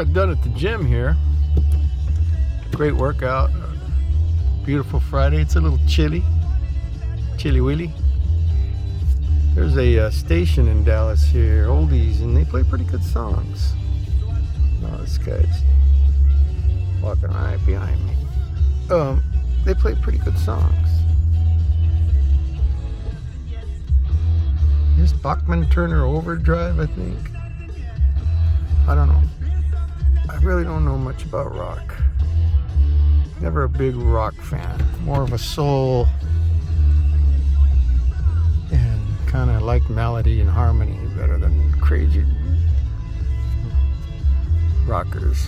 got done at the gym here. Great workout. Beautiful Friday. It's a little chilly willy. There's a station in Dallas here, oldies, and they play pretty good songs. Oh, this guy's walking right behind me. They play pretty good songs. Here's Bachman Turner Overdrive, I think. I don't know. I really don't know much about rock. Never a big rock fan. More of a soul and kind of like melody and harmony better than crazy rockers.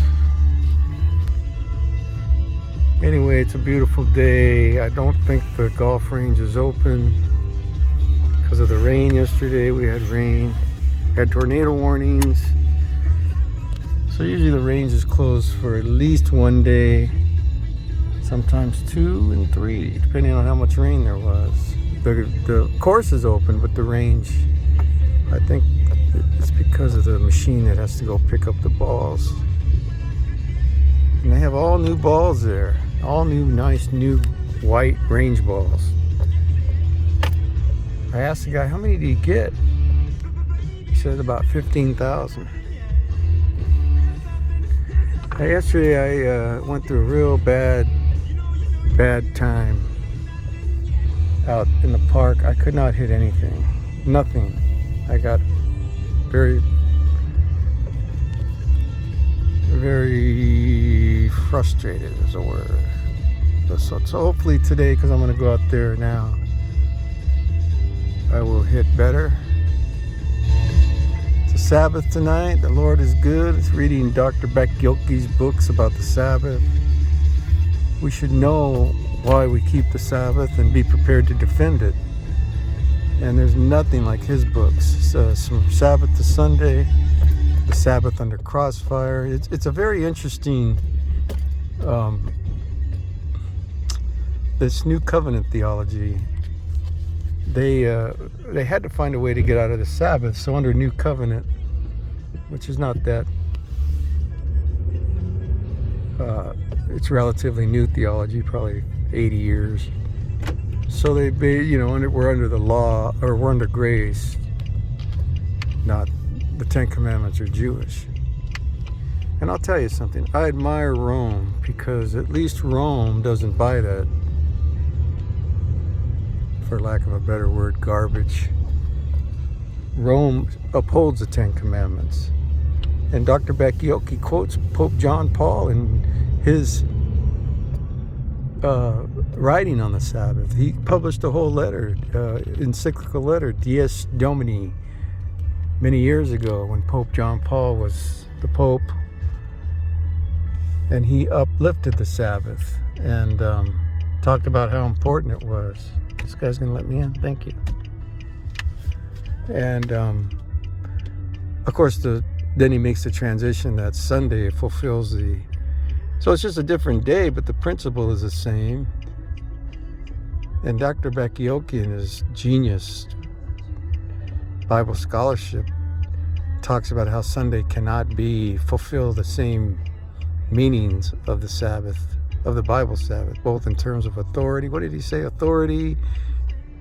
Anyway, it's a beautiful day. I don't think the golf range is open because of the rain yesterday. We had rain, had tornado warnings. So usually the range is closed for at least one day, sometimes 2 and 3, depending on how much rain there was. The course is open, but the range, I think it's because of the machine that has to go pick up the balls. And they have all new balls there, all new, nice, new white range balls. I asked the guy, how many do you get? He said about 15,000. Yesterday I went through a real bad time out in the park. I could not hit anything, nothing. I got very frustrated is a word. So hopefully today, because I'm going to go out there now, I will hit better. It's a Sabbath tonight. The Lord is good. It's reading Dr. Beck Yoki's books about the Sabbath. We should know why we keep the Sabbath and be prepared to defend it. And there's nothing like his books. From Sabbath to Sunday, the Sabbath under crossfire. It's a very interesting, this new covenant theology. They had to find a way to get out of the Sabbath. So under new covenant, which is not that, it's relatively new theology, probably 80 years. So we're under the law, or we're under grace. Not the 10 Commandments are Jewish. And I'll tell you something. I admire Rome because at least Rome doesn't buy that, for lack of a better word, garbage. Rome upholds the 10 Commandments. And Dr. Beck Yoki quotes Pope John Paul in his writing on the Sabbath. He published a whole letter, encyclical letter, Dies Domini, many years ago when Pope John Paul was the Pope. And he uplifted the Sabbath and talked about how important it was. This guy's going to let me in. Thank you. And, of course, then he makes the transition that Sunday fulfills the... So it's just a different day, but the principle is the same. And Dr. Beck Yoki, in his genius Bible scholarship, talks about how Sunday cannot fulfill the same meanings of the Sabbath, of the Bible Sabbath, both in terms of authority. What did he say? Authority,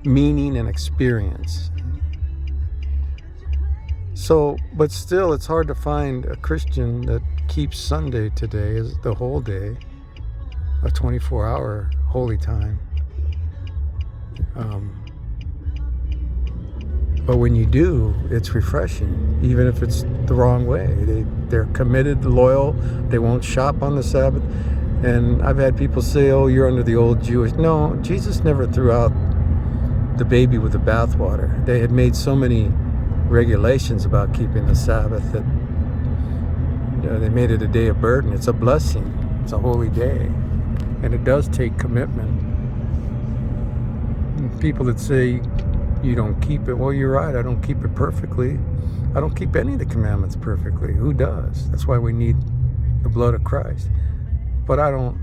meaning, and experience. So, but still, it's hard to find a Christian that keeps Sunday today as the whole day, a 24-hour holy time. But when you do, it's refreshing, even if it's the wrong way. They're committed, loyal. They won't shop on the Sabbath. And I've had people say, oh, you're under the old Jewish. No, Jesus never threw out the baby with the bathwater. They had made so many regulations about keeping the Sabbath that they made it a day of burden. It's a blessing. It's a holy day. And it does take commitment. And people that say you don't keep it, well, you're right. I don't keep it perfectly. I don't keep any of the commandments perfectly. Who does? That's why we need the blood of Christ. But I don't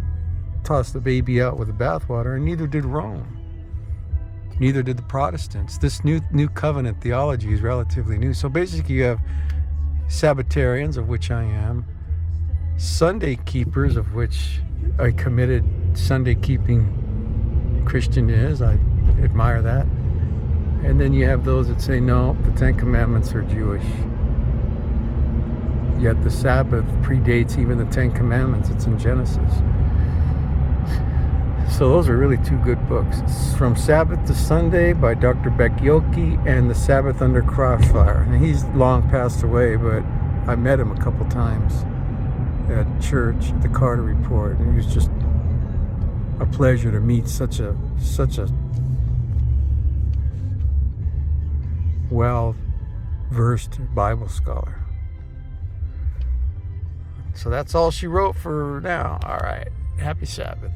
toss the baby out with the bathwater, and neither did Rome. Neither did the Protestants. This new covenant theology is relatively new. So basically you have Sabbatarians, of which I am, Sunday keepers, of which a committed Sunday keeping Christian is. I admire that. And then you have those that say, no, the Ten Commandments are Jewish. Yet the Sabbath predates even the Ten Commandments. It's in Genesis. So those are really two good books. It's From Sabbath to Sunday by Dr. Beck-Yoki, and The Sabbath Under Crossfire. And he's long passed away, but I met him a couple times at church at the Carter Report, and he was just a pleasure to meet such a well-versed Bible scholar. So that's all she wrote for now. All right. Happy Sabbath.